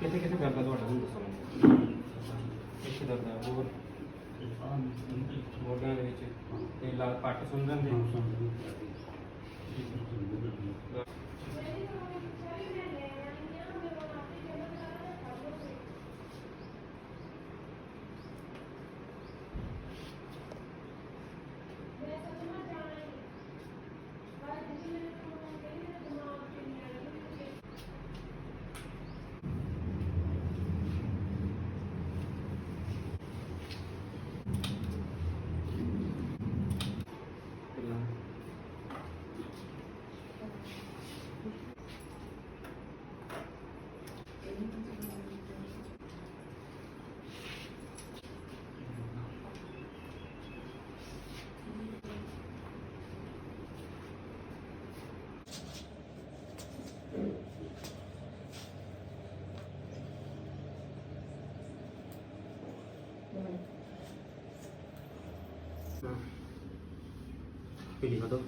ਕਿੱਥੇ ਕਿੱਥੇ ਕਰਦਾ ਤੁਹਾਡਾ ਨੂੰ ਦੱਸੋ ਮੈਨੂੰ। ਇੱਥੇ ਦਰਦ ਹੈ ਹੋਰ ਮੋਢਿਆਂ ਦੇ ਵਿੱਚ ਤੇ ਪੱਟ ਸੁਣਨ ਦੇ pilih satu.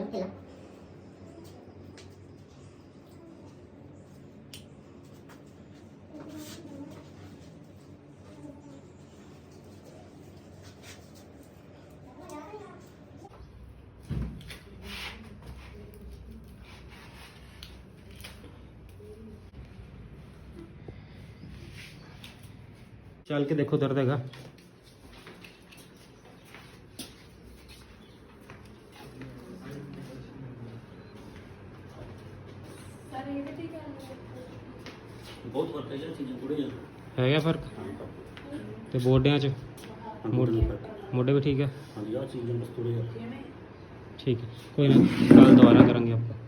Pilih. चल के देखो दर्द हैगा बहुत फर्क है चीज़ें थोड़ी है क्या फर्क ते गोड्डियां च मोढे भी ठीक है हाँ जी चीज़ें बस थोड़ी ठीक है कोई ना कल दोबारा करेंगे आप